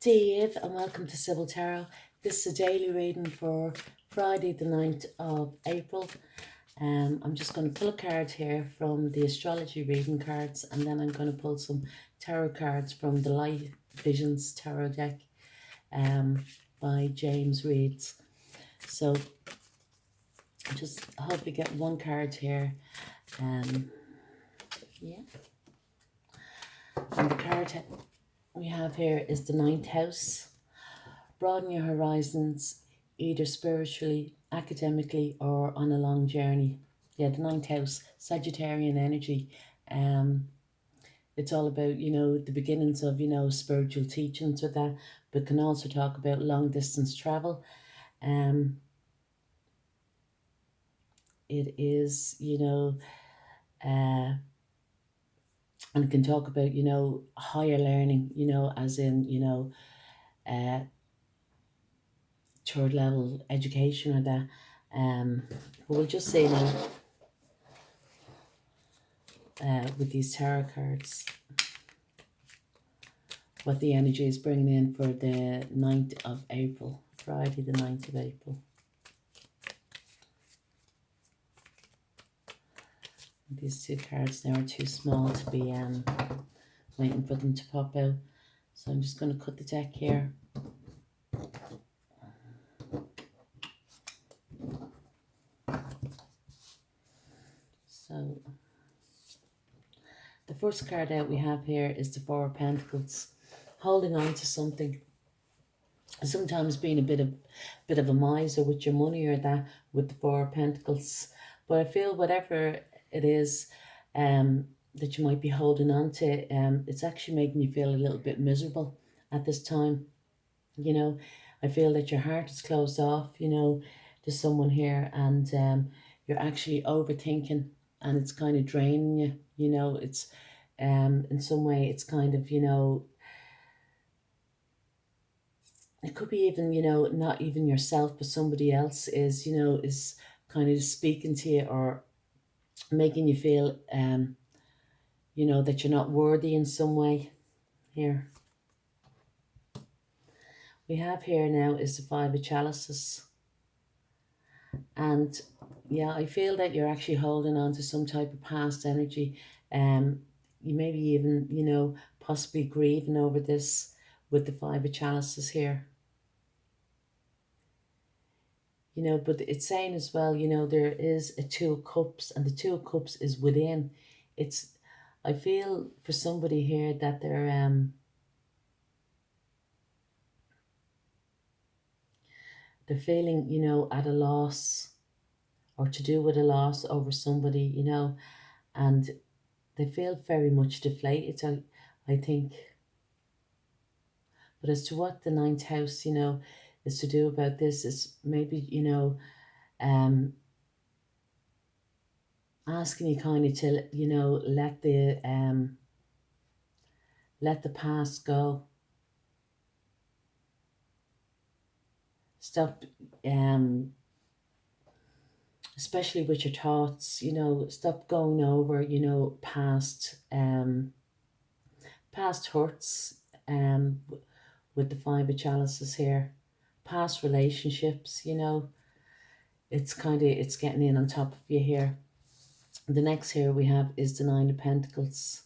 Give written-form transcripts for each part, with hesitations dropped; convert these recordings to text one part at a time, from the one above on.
Dave, and welcome to Sibyl Tarot. This is a daily reading for Friday the 9th of April. I'm just going to pull a card here from the astrology reading cards, and then I'm going to pull some tarot cards from the Light Visions tarot deck by James Reeds. So just hope we get one card here. Yeah. And the card we have here is the 9th house. Broaden your horizons, either spiritually, academically, or on a long journey. Yeah, the 9th house, Sagittarian energy. It's all about, the beginnings of, spiritual teachings with that, but can also talk about long distance travel. It is, and it can talk about, higher learning, as in, third level education or that. But we'll just say now, with these tarot cards, what the energy is bringing in for the 9th of April, Friday the 9th of April. These two cards now are too small to be waiting for them to pop out. So I'm just going to cut the deck here. So the first card out we have here is the Four of Pentacles. Holding on to something. Sometimes being a bit of a miser with your money or that with the Four of Pentacles. But I feel whatever it is that you might be holding on to, it's actually making you feel a little bit miserable at this time. I feel that your heart is closed off, to someone here, and you're actually overthinking, and it's kind of draining you. It's in some way it's kind of, it could be even, not even yourself, but somebody else is, is kind of speaking to you or making you feel, that you're not worthy in some way here. We have here now is the Five of Chalices. And yeah, I feel that you're actually holding on to some type of past energy. You maybe even, possibly grieving over this with the Five of Chalices here. But it's saying as well, there is a Two of Cups, and the Two of Cups is within. I feel for somebody here that they're feeling, at a loss, or to do with a loss over somebody, and they feel very much deflated, I think. But as to what the 9th house, is to do about this, is maybe, asking you kind of to, let the past go. Stop, especially with your thoughts, stop going over, past hurts, with the Five of Chalices here. Past relationships, it's getting in on top of you here. The next here we have is the Nine of Pentacles.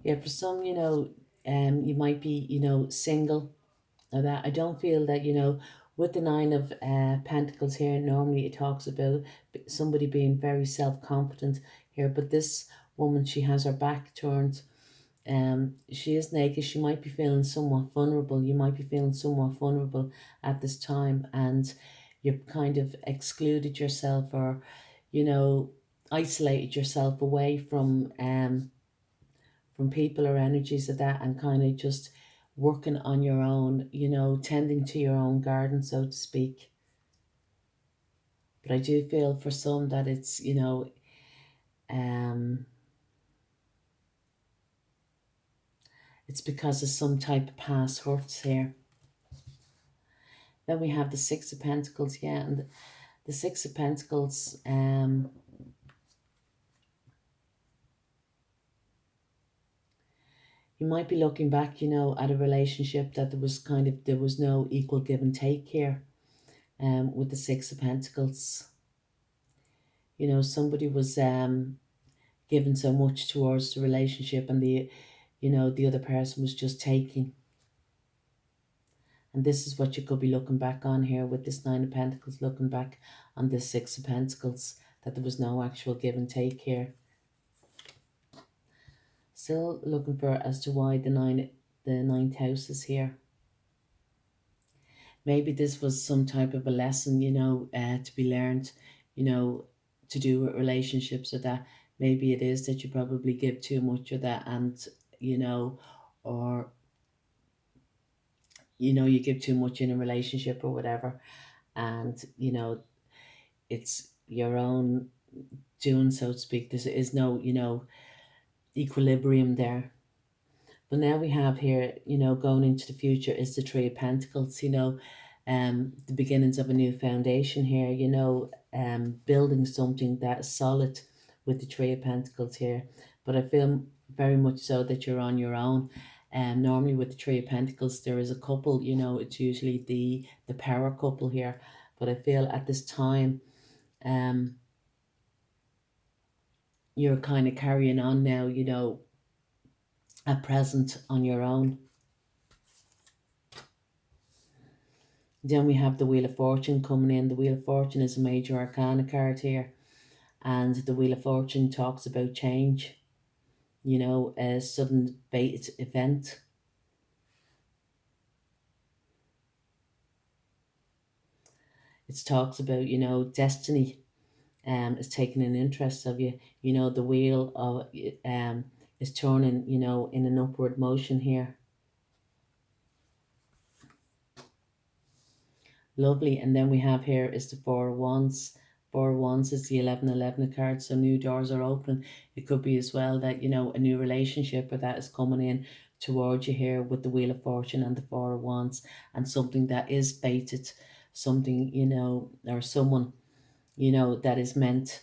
Yeah, for some, you might be, single. Or that I don't feel that, with the Nine of Pentacles here, normally it talks about somebody being very self-confident here. But this woman, she has her back turned. She is naked. She might be feeling somewhat vulnerable. You might be feeling somewhat vulnerable at this time, and you've kind of excluded yourself, or, isolated yourself away from people or energies of that, and kind of just working on your own, tending to your own garden, so to speak. But I do feel for some that it's, it's because of some type of past hurts here. Then we have the Six of Pentacles, yeah, and the Six of Pentacles, You might be looking back, at a relationship that there was no equal give and take here. With the Six of Pentacles, somebody was giving so much towards the relationship, and the other person was just taking. And this is what you could be looking back on here with this Nine of Pentacles, looking back on this Six of Pentacles, that there was no actual give and take here. Still looking for as to why the ninth house is here. Maybe this was some type of a lesson, to be learned, to do with relationships, or that maybe it is that you probably give too much of that, and, or, you give too much in a relationship or whatever, and, it's your own doing, so to speak. There is no, equilibrium there. But now we have here, going into the future is the Three of Pentacles, the beginnings of a new foundation here, building something that is solid with the Three of Pentacles here. But I feel very much so that you're on your own. Normally with the Three of Pentacles, there is a couple, it's usually the power couple here. But I feel at this time, you're kind of carrying on now, at present on your own. Then we have the Wheel of Fortune coming in. The Wheel of Fortune is a major arcana card here. And the Wheel of Fortune talks about change, a sudden fate event. It talks about, destiny is taking an interest of you. The wheel of is turning, in an upward motion here. Lovely. And then we have here is the Four of Wands. Four of Wands is the 11-11 card, so new doors are open. It could be as well that, a new relationship or that is coming in towards you here with the Wheel of Fortune and the Four of Wands, and something that is fated, something, or someone, that is meant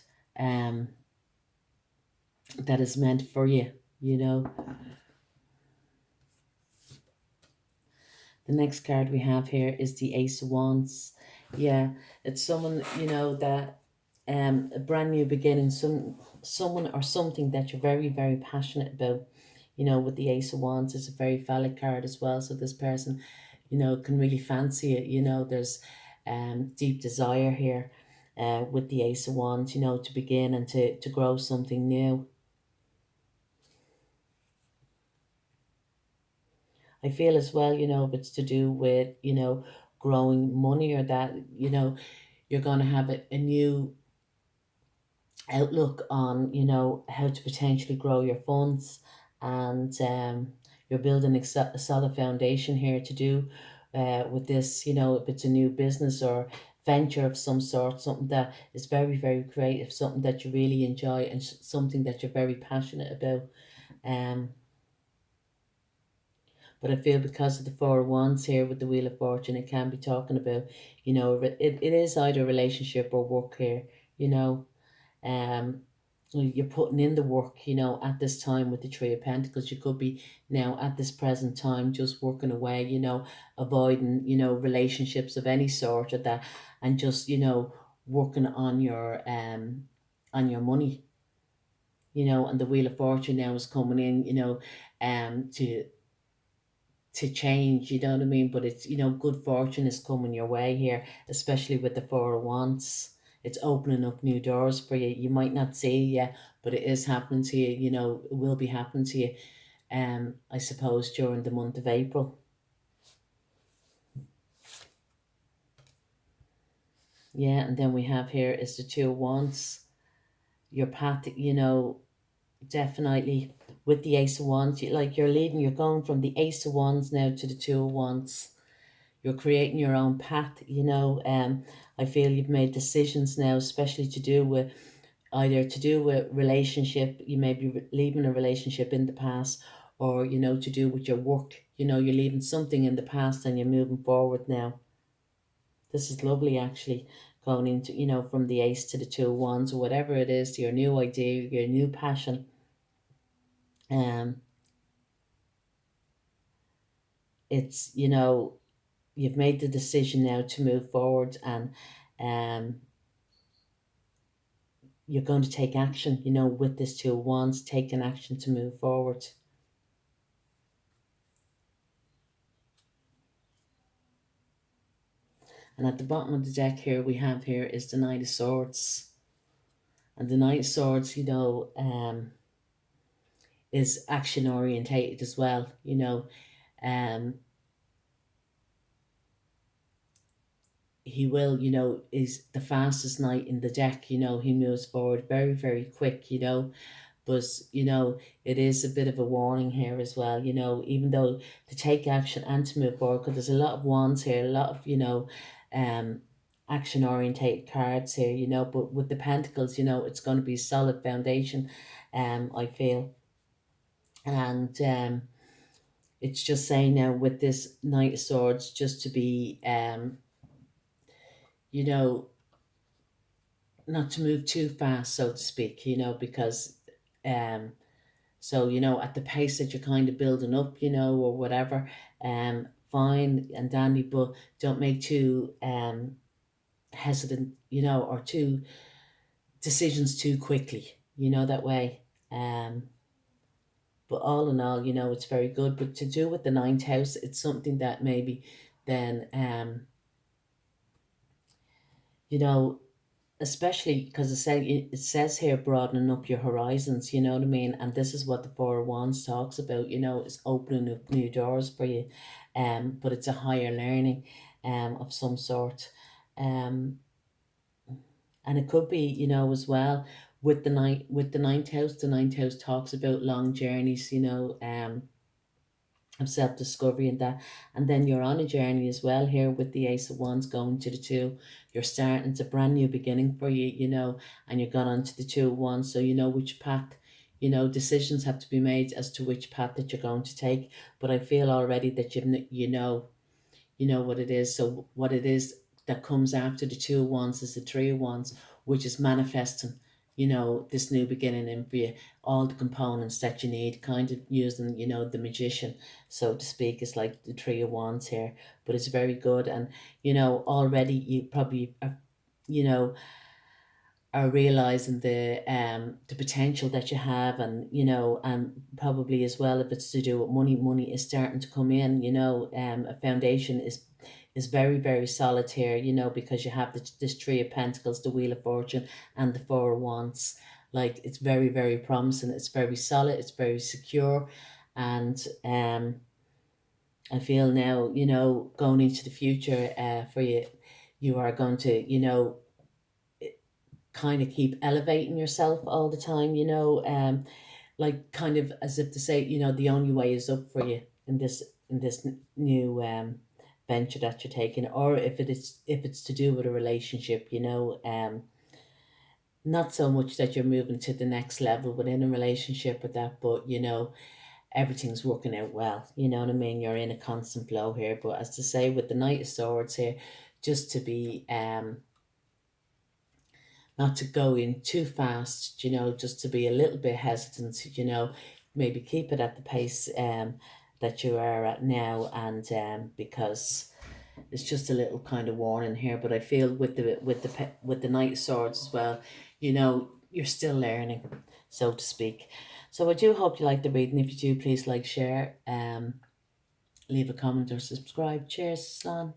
for you, The next card we have here is the Ace of Wands. Yeah, it's someone, that a brand new beginning, someone or something that you're very, very passionate about. With the Ace of Wands, it's a very phallic card as well. So this person, can really fancy it. There's deep desire here with the Ace of Wands, to begin and to grow something new. I feel as well, if it's to do with, growing money, or that, you're going to have a new outlook on, how to potentially grow your funds. And you're building a solid foundation here to do with this, if it's a new business or venture of some sort, something that is very, very creative, something that you really enjoy, and something that you're very passionate about. But I feel because of the Four of Wands here with the Wheel of Fortune, it can be talking about, it is either relationship or work here, you're putting in the work, at this time with the Three of Pentacles. You could be now at this present time just working away, avoiding, relationships of any sort or that, and just, working on your money, and the Wheel of Fortune now is coming in, to change, you know what I mean? But it's, good fortune is coming your way here, especially with the Four of Wands. It's opening up new doors for you. You might not see it yet, but it is happening to you, it will be happening to you, I suppose, during the month of April. Yeah, and then we have here is the Two of Wands. Your path, definitely with the Ace of Wands, you're going from the Ace of Wands now to the Two of Wands. You're creating your own path, I feel you've made decisions now, especially to do with relationship. You may be leaving a relationship in the past, or, to do with your work. You're leaving something in the past and you're moving forward now. This is lovely, actually, going into, from the Ace to the Two of Wands, or whatever it is, your new idea, your new passion. it's, you know, you've made the decision now to move forward, and um, you're going to take action, you know, with this Two of Wands, taking action to move forward. And at the bottom of the deck here, we have here is the Knight of Swords. And the Knight of Swords, you know, is action orientated as well, you know. Um, he will, you know, is the fastest knight in the deck, you know. He moves forward very, very quick, you know. But, you know, it is a bit of a warning here as well, you know, even though to take action and to move forward, because there's a lot of wands here, a lot of, you know, action orientated cards here, you know. But with the pentacles, you know, it's going to be solid foundation, I feel. And it's just saying now with this Knight of Swords, just to be, you know, not to move too fast, so to speak, you know, because so, you know, at the pace that you're kind of building up, you know, or whatever, fine and dandy, but don't make too hesitant, you know, or too decisions too quickly, you know, that way. But all in all, you know, it's very good. But to do with the ninth house, it's something that maybe then you know, especially because it says here broadening up your horizons, you know what I mean? And this is what the Four of Wands talks about, you know, is opening up new doors for you. But it's a higher learning of some sort. Um and it could be, you know, as well with the ninth house talks about long journeys, you know, of self-discovery and that. And then you're on a journey as well here with the Ace of Wands going to the Two. You're starting, it's a brand new beginning for you, you know, and you've gone on to the Two of Wands, so you know which path, you know, decisions have to be made as to which path that you're going to take. But I feel already that you know what it is. So what it is that comes after the Two of Wands is the Three of Wands, which is manifesting, you know, this new beginning in for you. All the components that you need, kind of using, you know, the magician, so to speak, is like the Three of Wands here. But it's very good. And, you know, already you probably, you know, are realizing the potential that you have, and you know, and probably as well, if it's to do with money, money is starting to come in, you know. A foundation is very, very solid here, you know, because you have this Three of Pentacles, the Wheel of Fortune, and the Four of Wands. Like, it's very, very promising, it's very solid, it's very secure. And I feel now, you know, going into the future, for you, you are going to, you know, kind of keep elevating yourself all the time, you know, like kind of as if to say, you know, the only way is up for you in this new venture that you're taking. Or if it's to do with a relationship, you know, not so much that you're moving to the next level within a relationship with that, but you know, everything's working out well, you know what I mean? You're in a constant flow here. But as to say, with the Knight of Swords here, just to be not to go in too fast, you know, just to be a little bit hesitant, you know, maybe keep it at the pace that you are at now. And because it's just a little kind of warning here. But I feel with the Knight of Swords as well, you know, you're still learning, so to speak. So I do hope you like the reading. If you do, please like, share, leave a comment or subscribe. Cheers, Slan.